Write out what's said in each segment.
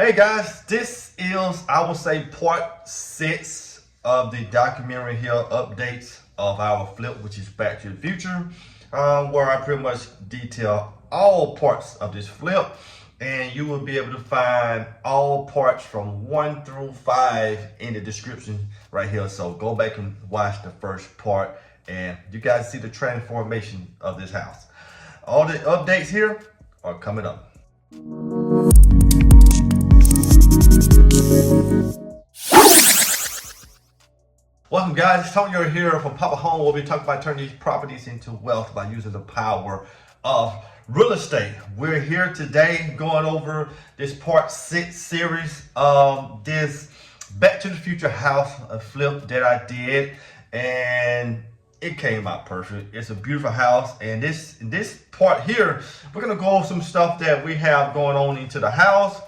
Hey guys, this is, I would say, part 6 of the documentary here, updates of our flip, which is Back to the Future, where I pretty much detail all parts of this flip, and you will be able to find all parts from 1 through 5 in the description right here. So go back and watch the first part, and you guys see the transformation of this house. All the updates here are coming up. Welcome guys, Tony here from Papa Home, where we talk about turning these properties into wealth by using the power of real estate. We're here today going over this part 6 series of this Back to the Future house flip that I did, and it came out perfect. It's a beautiful house, and this part here, we're gonna go over some stuff that we have going on into the house,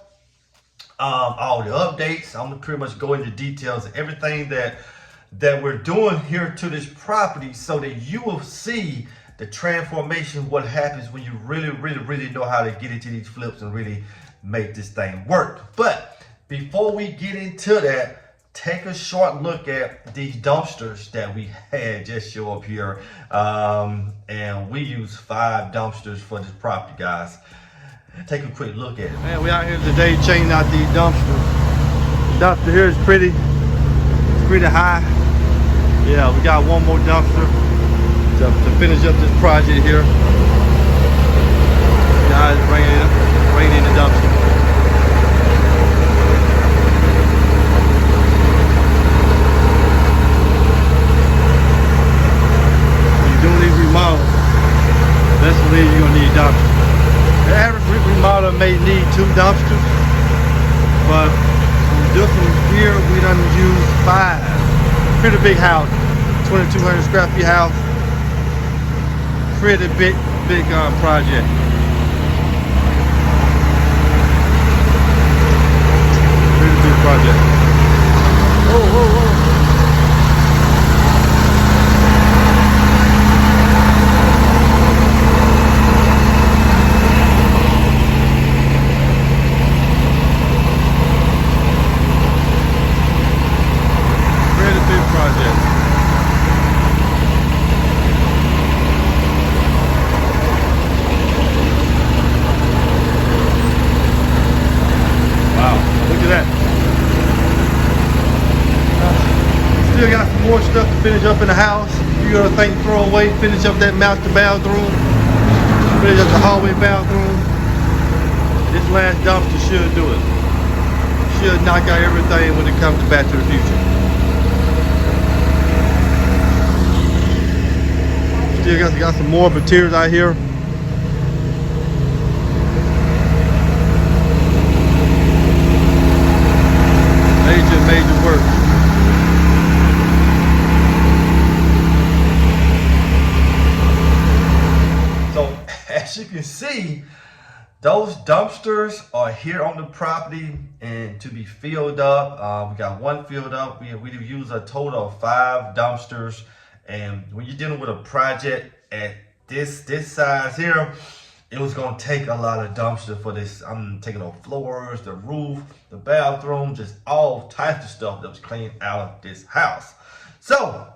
all the updates. I'm gonna pretty much go into details of everything that we're doing here to this property, so that you will see the transformation, what happens when you really know how to get into these flips and really make this thing work. But before we get into that, take a short look at these dumpsters that we had just show up here. And we use 5 dumpsters for this property, guys. Take a quick look at it. Man, we out here today changing out these dumpsters. The dumpster here is pretty high. Yeah, we got one more dumpster to finish up this project here. Guys, bringing in the dumpster. When you're doing these remodels, best believe you're gonna need dumpsters. The average remodel may need 2 dumpsters, but this one here we done use 5. Pretty big house, 2,200 square feet house. Pretty big project. Pretty big project. Whoa. Still got some more stuff to finish up in the house. You got to think, throw away, finish up that master bathroom, finish up the hallway bathroom. This last dumpster should do it. Should knock out everything when it comes to Back to the Future. Still got some more materials out here. Major work. So as you can see, those dumpsters are here on the property and to be filled up. We got 1 filled up. We use a total of 5 dumpsters. And when you're dealing with a project at this size here, it was gonna take a lot of dumpster for this. I'm taking off floors, the roof, the bathroom, just all types of stuff that was cleaned out of this house. So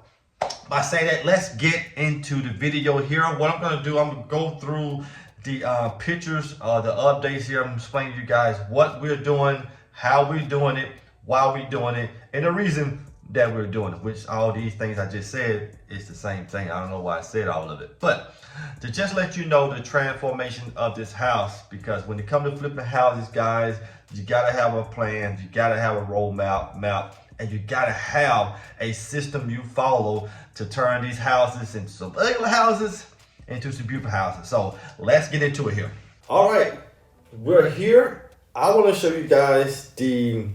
by saying that, let's get into the video here. What I'm gonna do, I'm gonna go through the pictures, the updates here. I'm explaining to you guys what we're doing, how we're doing it, why we're doing it, and the reason that we're doing it, which all these things I just said is the same thing. I don't know why I said all of it, but to just let you know the transformation of this house, because when it comes to flipping houses, guys, you gotta have a plan, you gotta have a roadmap, and you gotta have a system you follow to turn these houses into some regular houses into some beautiful houses. So let's get into it here. All right, we're here. I want to show you guys the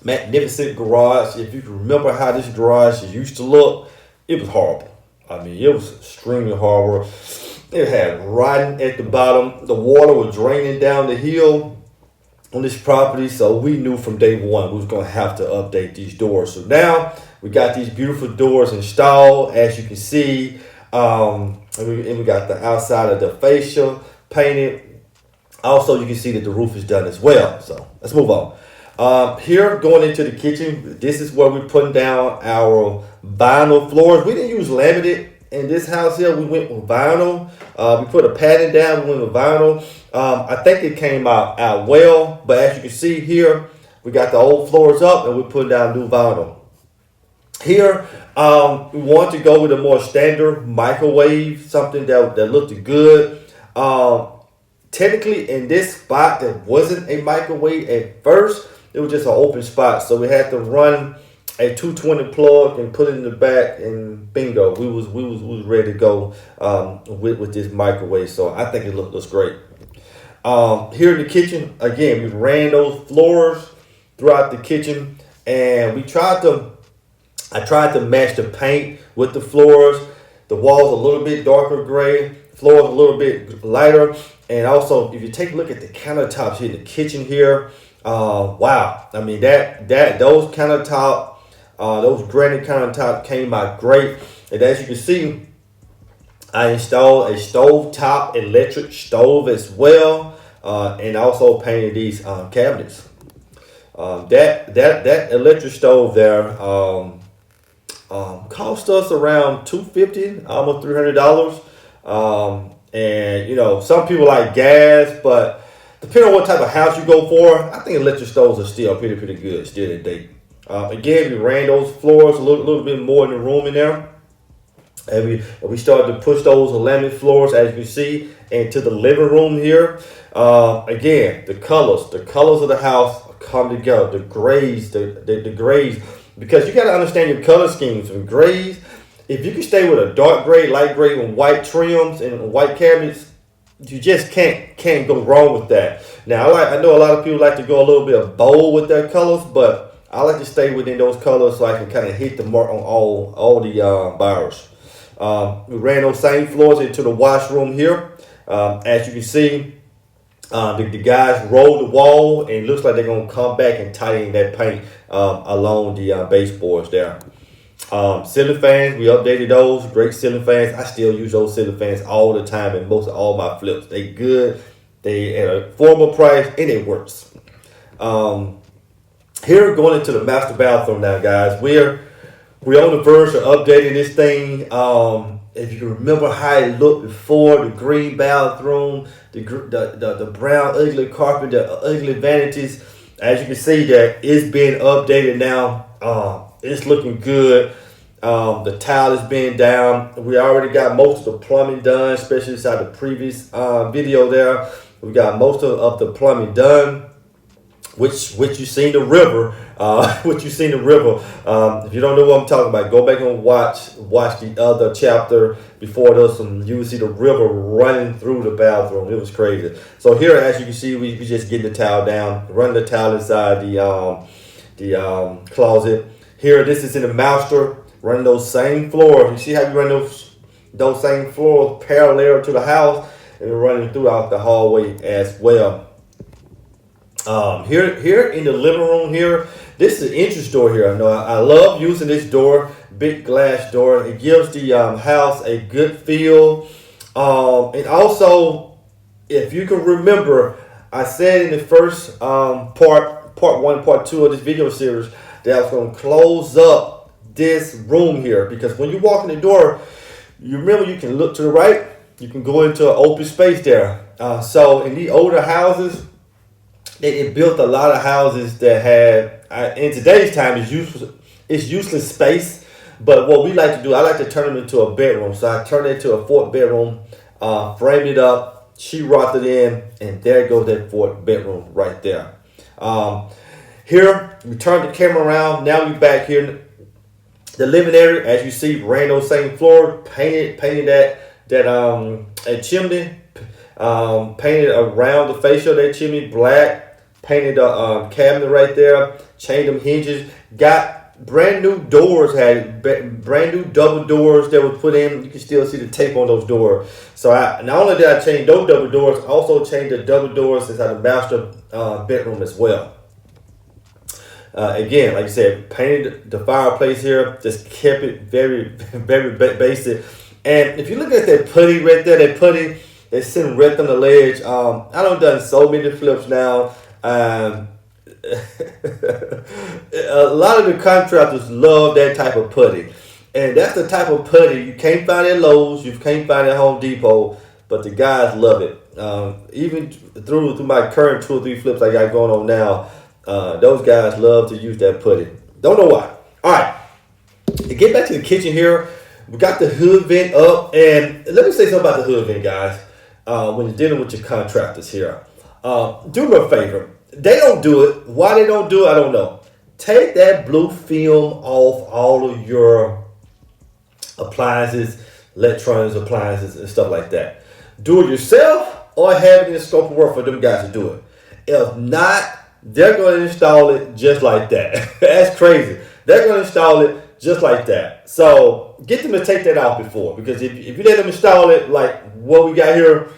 magnificent garage. If you can remember how this garage used to look, it was horrible. I mean, it was extremely horrible. It had rotting at the bottom. The water was draining down the hill on this property, so we knew from day one we was going to have to update these doors. So now we got these beautiful doors installed, as you can see, and we got the outside of the fascia painted. Also, you can see that the roof is done as well. So let's move on. Here, going into the kitchen, this is where we're putting down our vinyl floors. We didn't use laminate in this house here. We went with vinyl. We put a padding down. We went with vinyl. I think it came out well, but as you can see here, we got the old floors up and we're putting down new vinyl. Here, we want to go with a more standard microwave, something that looked good. Technically, in this spot, there wasn't a microwave at first. It was just an open spot, so we had to run a 220 plug and put it in the back, and bingo, we was ready to go with this microwave. So I think it looks great. Here in the kitchen, again, we ran those floors throughout the kitchen, and I tried to match the paint with the floors. The walls a little bit darker gray, floors a little bit lighter. And also, if you take a look at the countertops here in the kitchen here, wow. I mean, those countertop, those granite countertops came out great. And as you can see, I installed a stovetop electric stove as well, and also painted these cabinets. That electric stove there cost us around $250, almost $300. And you know, some people like gas, but depending on what type of house you go for, I think electric stoves are still pretty good still today. Again, we ran those floors a little bit more in the room in there, and we started to push those laminate floors, as you can see, into the living room here. Again, the colors of the house come together. The grays, the grays, because you got to understand your color schemes. With grays, if you can stay with a dark gray, light gray, and white trims and white cabinets, you just can't go wrong with that. Now, I know a lot of people like to go a little bit bold with their colors, but I like to stay within those colors so I can kind of hit the mark on all the buyers. We ran those same floors into the washroom here. As you can see, the guys rolled the wall, and it looks like they're going to come back and tighten that paint along the baseboards there. Ceiling fans, we updated those. Great ceiling fans. I still use those ceiling fans all the time in most of all my flips. They good. They at a affordable price, and it works. Here, going into the master bathroom now, guys. We're on the verge of updating this thing. If you can remember how it looked before, the green bathroom, the brown ugly carpet, the ugly vanities. As you can see, that it's being updated now. It's looking good. The tile is being down. We already got most of the plumbing done, especially inside the previous video there. We got most of the plumbing done, which you seen the river. If you don't know what I'm talking about, go back and watch the other chapter before this, and you will see the river running through the bathroom. It was crazy. So here, as you can see, we just getting the tile down, running the tile inside the closet. Here, this is in the master, running those same floors. You see how you run those same floors parallel to the house, and we're running throughout the hallway as well. Here in the living room here, this is an entrance door here. I love using this door, big glass door. It gives the house a good feel. And also, if you can remember, I said in the first part 1, part 2 of this video series that I was going to close up this room here, because when you walk in the door, you remember you can look to the right, you can go into an open space there. So in the older houses, they built a lot of houses that had, in today's time, it's useless space. But what we like to do, I like to turn them into a bedroom. So I turned it into a fourth bedroom, framed it up, sheetrocked it in, and there goes that fourth bedroom right there. Here, we turn the camera around. Now we're back here in the living area. As you see, ran those same floor, painted that chimney, painted around the fascia of that chimney black. Painted the cabinet right there, changed them hinges, got brand new doors, had brand new double doors that were put in. You can still see the tape on those doors. So not only did I change those double doors, I also changed the double doors inside the master bedroom as well. Again, like I said, painted the fireplace here, just kept it very, very basic. And if you look at that putty right there, that putty, It's sitting right on the ledge. I done so many flips now. Um, a lot of the contractors love that type of putty. And that's the type of putty you can't find at Lowe's, you can't find at Home Depot, but the guys love it. Even through my current 2 or 3 flips I got going on now, those guys love to use that putty. Don't know why. All right, to get back to the kitchen here, we got the hood vent up, and let me say something about the hood vent, guys. When you're dealing with your contractors here, do me a favor. They don't do it. Why they don't do it, I don't know. Take that blue film off all of your appliances, electronics appliances, and stuff like that. Do it yourself or have it in the scope of work for them guys to do it. If not, they're going to install it just like that. That's crazy. They're going to install it just like that. So get them to take that off before, because if you let them install it like what we got here,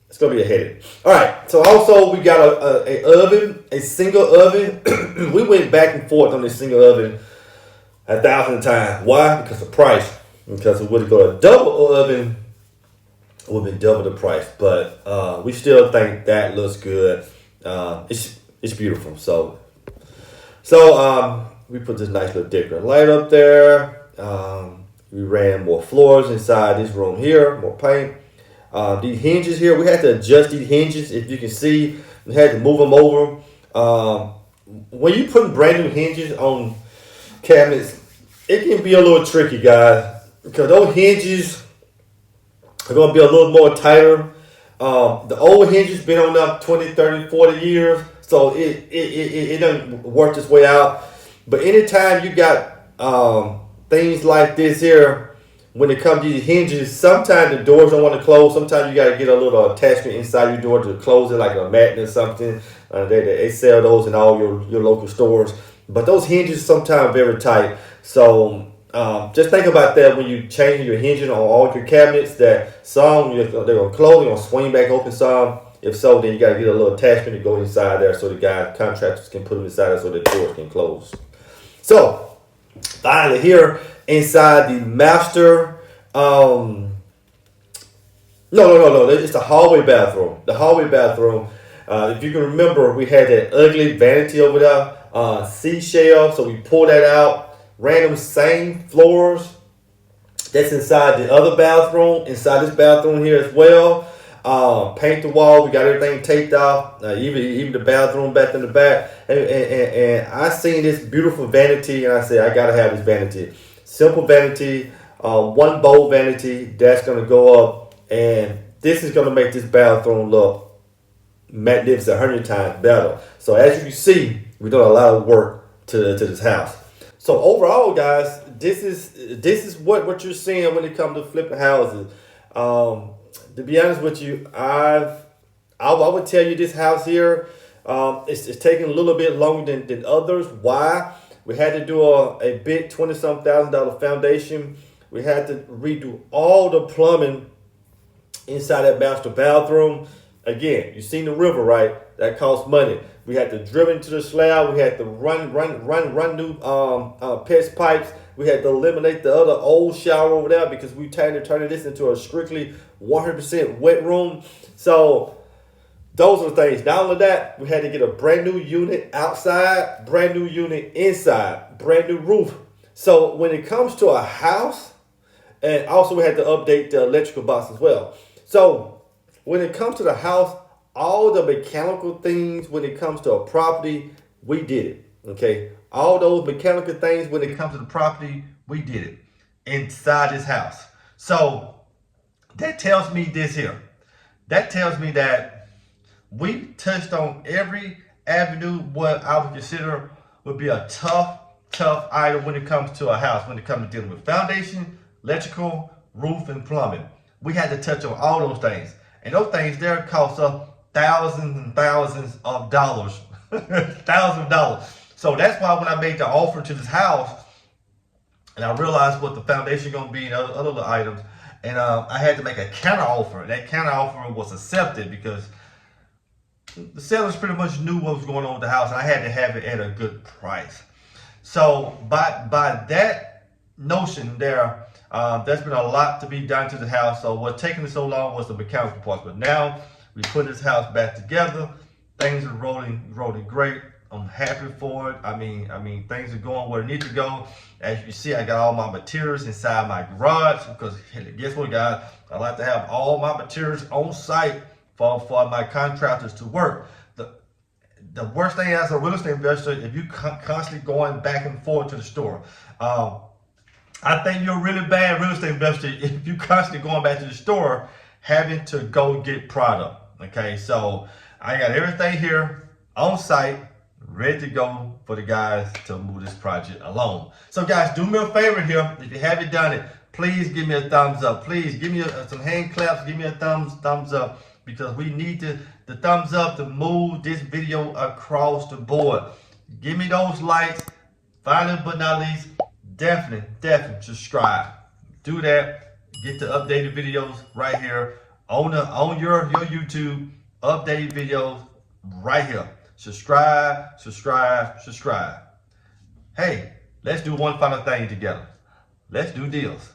it's going to be a headache. All right. So also we got a oven, a single oven. We went back and forth on this single oven 1,000 times. Why? Because of price. Because if we would go to a double oven, it would have been double the price. But we still think that looks good. It's beautiful. So we put this nice little decorative light up there. We ran more floors inside this room here, more paint. These hinges here, we had to adjust these hinges. If you can see, we had to move them over. When you put brand new hinges on cabinets, it can be a little tricky, guys, because those hinges are going to be a little more tighter. The old hinges been on up 20, 30, 40 years, so it doesn't work its way out. But anytime you got things like this here, when it comes to these hinges, sometimes the doors don't want to close. Sometimes you got to get a little attachment inside your door to close it, like a magnet or something. They sell those in all your local stores. But those hinges sometimes very tight. So just think about that when you change your hinges on all your cabinets, that some they're going to close, they're going to swing back open some. If so, then you got to get a little attachment to go inside there so the contractors can put them inside there so the doors can close. So finally here inside the master, no, it's the hallway bathroom. The hallway bathroom. If you can remember, we had that ugly vanity over there, seashell. So we pulled that out, ran them same floors that's inside the other bathroom, inside this bathroom here as well. Paint the wall. We got everything taped off, even the bathroom back in the back. And I seen this beautiful vanity, and I said, I gotta have this vanity. Simple vanity, one bowl vanity that's gonna go up, and this is gonna make this bathroom look magnificent 100 times better. So as you can see, we're doing a lot of work to this house. So overall, guys, this is what you're seeing when it comes to flipping houses. To be honest with you, I would tell you this house here, it's taking a little bit longer than others. Why? We had to do a big $20-some thousand foundation. We had to redo all the plumbing inside that master bathroom. Again, you seen the river, right? That costs money. We had to drill into the slab. We had to run new PEX pipes. We had to eliminate the other old shower over there because we turning this into a strictly 100% wet room. So those are the things. Not only that, we had to get a brand new unit outside, brand new unit inside, brand new roof. So when it comes to a house, and also we had to update the electrical box as well. So when it comes to the house, all the mechanical things when it comes to a property, we did it. Okay, all those mechanical things when it comes to the property, we did it inside this house. So that tells me this here. That tells me that we touched on every avenue what I would consider would be a tough item when it comes to a house, when it comes to dealing with foundation, electrical, roof, and plumbing. We had to touch on all those things. And those things there cost us thousands and thousands of dollars. Thousands of dollars. So that's why when I made the offer to this house, and I realized what the foundation is going to be and other items, and I had to make a counter offer. That counter offer was accepted because the sellers pretty much knew what was going on with the house, and I had to have it at a good price. So by that notion there, There's been a lot to be done to the house. So what's taking so long was the mechanical parts. But now we put this house back together. Things are rolling great. I'm happy for it. I mean, things are going where they need to go. As you can see, I got all my materials inside my garage because guess what, guys? I like to have all my materials on site for my contractors to work. The worst thing as a real estate investor, if you constantly going back and forth to the store. I think you're a really bad real estate investor if you constantly going back to the store having to go get product. Okay, so I got everything here on site, ready to go for the guys to move this project along. So guys, do me a favor here. If you haven't done it, please give me a thumbs up. Please give me some hand claps. Give me a thumbs up, because we need the thumbs up to move this video across the board. Give me those likes. Finally, but not least, definitely subscribe. Do that. Get the updated videos right here on your YouTube. Updated videos right here. Subscribe. Hey, let's do one final thing together. Let's do deals.